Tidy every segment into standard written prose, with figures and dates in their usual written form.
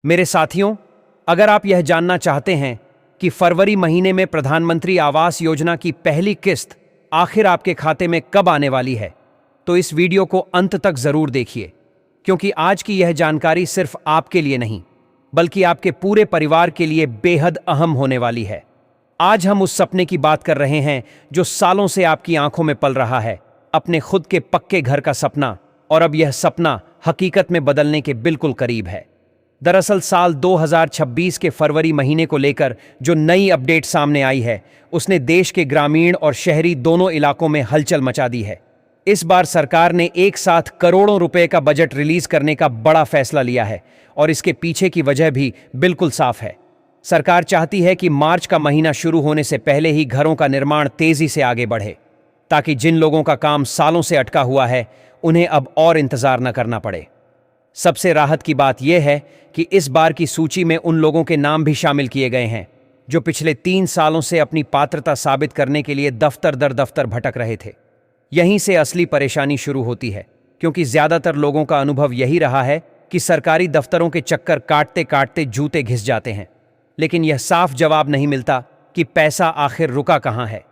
मेरे साथियों, अगर आप यह जानना चाहते हैं कि फरवरी महीने में प्रधानमंत्री आवास योजना की पहली किस्त आखिर आपके खाते में कब आने वाली है, तो इस वीडियो को अंत तक जरूर देखिए, क्योंकि आज की यह जानकारी सिर्फ आपके लिए नहीं, बल्कि आपके पूरे परिवार के लिए बेहद अहम होने वाली है। आज हम उस सपने की बात कर रहे हैं जो सालों से आपकी आंखों में पल रहा है, अपने खुद के पक्के घर का सपना, और अब यह सपना हकीकत में बदलने के बिल्कुल करीब है। दरअसल साल 2026 के फरवरी महीने को लेकर जो नई अपडेट सामने आई है, उसने देश के ग्रामीण और शहरी दोनों इलाकों में हलचल मचा दी है। इस बार सरकार ने एक साथ करोड़ों रुपए का बजट रिलीज करने का बड़ा फैसला लिया है, और इसके पीछे की वजह भी बिल्कुल साफ है। सरकार चाहती है कि मार्च का महीना शुरू होने से पहले ही घरों का निर्माण तेजी से आगे बढ़े, ताकि जिन लोगों का काम सालों से अटका हुआ है, उन्हें अब और इंतजार न करना पड़े। सबसे राहत की बात यह है कि इस बार की सूची में उन लोगों के नाम भी शामिल किए गए हैं जो पिछले 3 सालों से अपनी पात्रता साबित करने के लिए दफ्तर दर दफ्तर भटक रहे थे। यहीं से असली परेशानी शुरू होती है, क्योंकि ज्यादातर लोगों का अनुभव यही रहा है कि सरकारी दफ्तरों के चक्कर काटते काटते जूते घिस जाते हैं, लेकिन यह साफ जवाब नहीं मिलता कि पैसा आखिर रुका कहाँ है।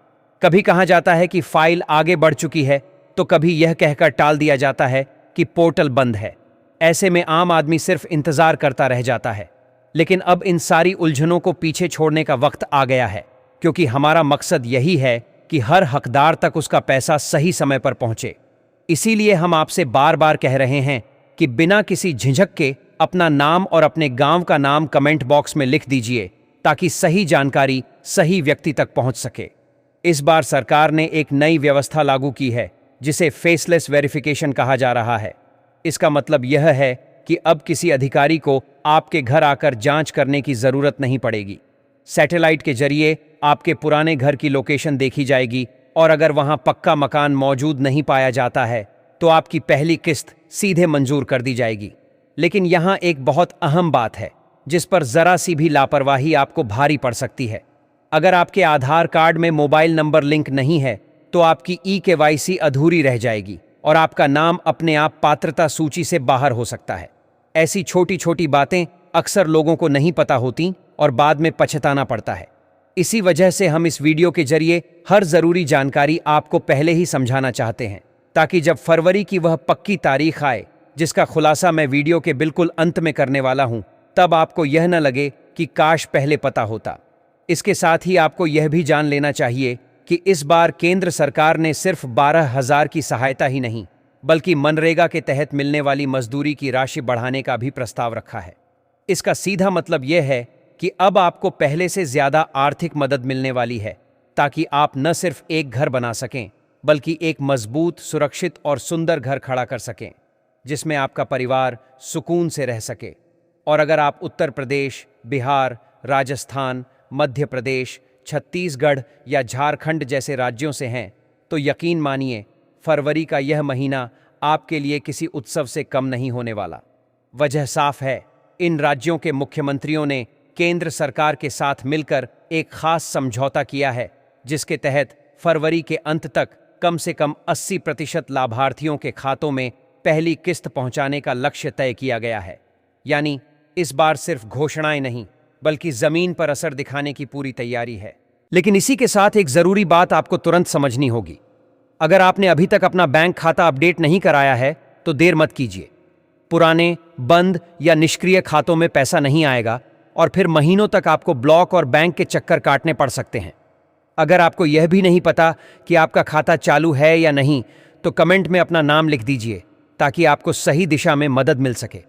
कभी कहा जाता है कि फाइल आगे बढ़ चुकी है, तो कभी यह कहकर टाल दिया जाता है कि पोर्टल बंद है। ऐसे में आम आदमी सिर्फ इंतजार करता रह जाता है। लेकिन अब इन सारी उलझनों को पीछे छोड़ने का वक्त आ गया है, क्योंकि हमारा मकसद यही है कि हर हकदार तक उसका पैसा सही समय पर पहुंचे। इसीलिए हम आपसे बार बार कह रहे हैं कि बिना किसी झिझक के अपना नाम और अपने गांव का नाम कमेंट बॉक्स में लिख दीजिए, ताकि सही जानकारी सही व्यक्ति तक पहुंच सके। इस बार सरकार ने एक नई व्यवस्था लागू की है, जिसे फेसलेस वेरिफिकेशन कहा जा रहा है। इसका मतलब यह है कि अब किसी अधिकारी को आपके घर आकर जांच करने की जरूरत नहीं पड़ेगी। सैटेलाइट के जरिए आपके पुराने घर की लोकेशन देखी जाएगी, और अगर वहां पक्का मकान मौजूद नहीं पाया जाता है, तो आपकी पहली किस्त सीधे मंजूर कर दी जाएगी। लेकिन यहां एक बहुत अहम बात है, जिस पर जरा सी भी लापरवाही आपको भारी पड़ सकती है। अगर आपके आधार कार्ड में मोबाइल नंबर लिंक नहीं है, तो आपकी ई-केवाईसी अधूरी रह जाएगी और आपका नाम अपने आप पात्रता सूची से बाहर हो सकता है। ऐसी छोटी छोटी बातें अक्सर लोगों को नहीं पता होती और बाद में पछताना पड़ता है। इसी वजह से हम इस वीडियो के जरिए हर जरूरी जानकारी आपको पहले ही समझाना चाहते हैं, ताकि जब फरवरी की वह पक्की तारीख आए, जिसका खुलासा मैं वीडियो के बिल्कुल अंत में करने वाला हूं, तब आपको यह न लगे कि काश पहले पता होता। इसके साथ ही आपको यह भी जान लेना चाहिए कि इस बार केंद्र सरकार ने सिर्फ 12,000 की सहायता ही नहीं, बल्कि मनरेगा के तहत मिलने वाली मजदूरी की राशि बढ़ाने का भी प्रस्ताव रखा है। इसका सीधा मतलब यह है कि अब आपको पहले से ज्यादा आर्थिक मदद मिलने वाली है, ताकि आप न सिर्फ एक घर बना सकें, बल्कि एक मजबूत, सुरक्षित और सुंदर घर खड़ा कर सकें, जिसमें आपका परिवार सुकून से रह सके। और अगर आप उत्तर प्रदेश, बिहार, राजस्थान, मध्य प्रदेश, छत्तीसगढ़ या झारखंड जैसे राज्यों से हैं, तो यकीन मानिए फरवरी का यह महीना आपके लिए किसी उत्सव से कम नहीं होने वाला। वजह साफ है, इन राज्यों के मुख्यमंत्रियों ने केंद्र सरकार के साथ मिलकर एक खास समझौता किया है, जिसके तहत फरवरी के अंत तक कम से कम 80% लाभार्थियों के खातों में पहली किस्त पहुंचाने का लक्ष्य तय किया गया है। यानी इस बार सिर्फ घोषणाएं नहीं, बल्कि जमीन पर असर दिखाने की पूरी तैयारी है। लेकिन इसी के साथ एक जरूरी बात आपको तुरंत समझनी होगी। अगर आपने अभी तक अपना बैंक खाता अपडेट नहीं कराया है, तो देर मत कीजिए। पुराने, बंद या निष्क्रिय खातों में पैसा नहीं आएगा, और फिर महीनों तक आपको ब्लॉक और बैंक के चक्कर काटने पड़ सकते हैं। अगर आपको यह भी नहीं पता कि आपका खाता चालू है या नहीं, तो कमेंट में अपना नाम लिख दीजिए, ताकि आपको सही दिशा में मदद मिल सके।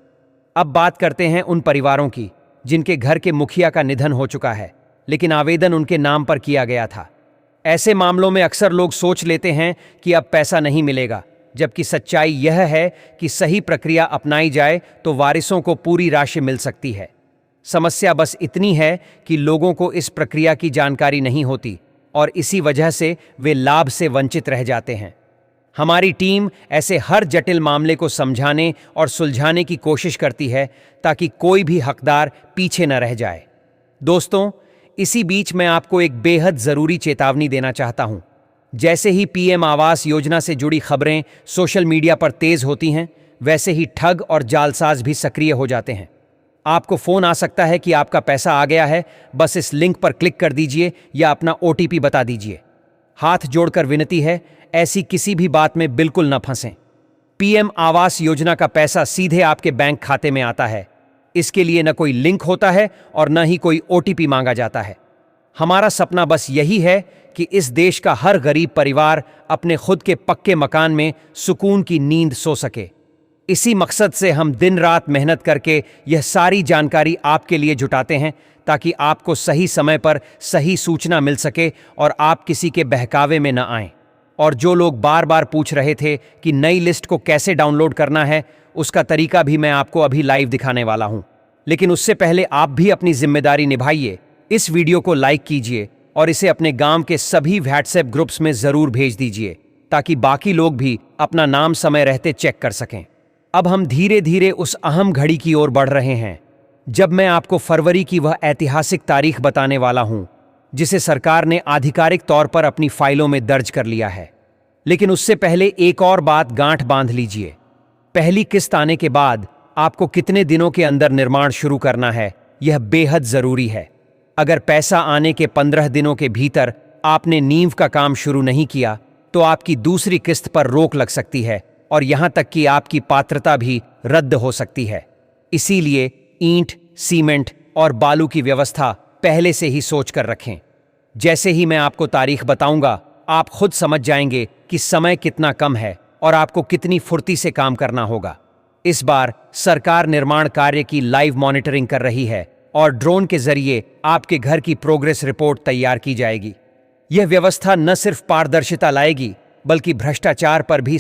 अब बात करते हैं उन परिवारों की जिनके घर के मुखिया का निधन हो चुका है, लेकिन आवेदन उनके नाम पर किया गया था। ऐसे मामलों में अक्सर लोग सोच लेते हैं कि अब पैसा नहीं मिलेगा, जबकि सच्चाई यह है कि सही प्रक्रिया अपनाई जाए तो वारिसों को पूरी राशि मिल सकती है। समस्या बस इतनी है कि लोगों को इस प्रक्रिया की जानकारी नहीं होती, और इसी वजह से वे लाभ से वंचित रह जाते हैं। हमारी टीम ऐसे हर जटिल मामले को समझाने और सुलझाने की कोशिश करती है, ताकि कोई भी हकदार पीछे न रह जाए। दोस्तों, इसी बीच मैं आपको एक बेहद जरूरी चेतावनी देना चाहता हूं। जैसे ही पीएम आवास योजना से जुड़ी खबरें सोशल मीडिया पर तेज होती हैं, वैसे ही ठग और जालसाज भी सक्रिय हो जाते हैं। आपको फोन आ सकता है कि आपका पैसा आ गया है, बस इस लिंक पर क्लिक कर दीजिए या अपना ओटीपी बता दीजिए। हाथ जोड़कर विनती है, ऐसी किसी भी बात में बिल्कुल न फंसें। पीएम आवास योजना का पैसा सीधे आपके बैंक खाते में आता है। इसके लिए न कोई लिंक होता है और न ही कोई ओटीपी मांगा जाता है। हमारा सपना बस यही है कि इस देश का हर गरीब परिवार अपने खुद के पक्के मकान में सुकून की नींद सो सके। इसी मकसद से हम दिन रात मेहनत करके यह सारी जानकारी आपके लिए जुटाते हैं, ताकि आपको सही समय पर सही सूचना मिल सके और आप किसी के बहकावे में न आएं। और जो लोग बार बार पूछ रहे थे कि नई लिस्ट को कैसे डाउनलोड करना है, उसका तरीका भी मैं आपको अभी लाइव दिखाने वाला हूं। लेकिन उससे पहले आप भी अपनी जिम्मेदारी निभाइए। इस वीडियो को लाइक कीजिए और इसे अपने गांव के सभी व्हाट्सएप ग्रुप्स में जरूर भेज दीजिए, ताकि बाकी लोग भी अपना नाम समय रहते चेक कर सकें। अब हम धीरे धीरे उस अहम घड़ी की ओर बढ़ रहे हैं, जब मैं आपको फरवरी की वह ऐतिहासिक तारीख बताने वाला हूं, जिसे सरकार ने आधिकारिक तौर पर अपनी फाइलों में दर्ज कर लिया है। लेकिन उससे पहले एक और बात गांठ बांध लीजिए। पहली किस्त आने के बाद आपको कितने दिनों के अंदर निर्माण शुरू करना है, यह बेहद जरूरी है। अगर पैसा आने के 15 दिनों के भीतर आपने नींव का काम शुरू नहीं किया, तो आपकी दूसरी किस्त पर रोक लग सकती है और यहां तक कि आपकी पात्रता भी रद्द हो सकती है। इसीलिए ईंट, सीमेंट और बालू की व्यवस्था पहले से ही सोच कर रखें। जैसे ही मैं आपको तारीख बताऊंगा, आप खुद समझ जाएंगे कि समय कितना कम है और आपको कितनी फुर्ती से काम करना होगा। इस बार सरकार निर्माण कार्य की लाइव मॉनिटरिंग कर रही है और ड्रोन के जरिए आपके घर की प्रोग्रेस रिपोर्ट तैयार की जाएगी। यह व्यवस्था न सिर्फ पारदर्शिता लाएगी, बल्कि भ्रष्टाचार पर भी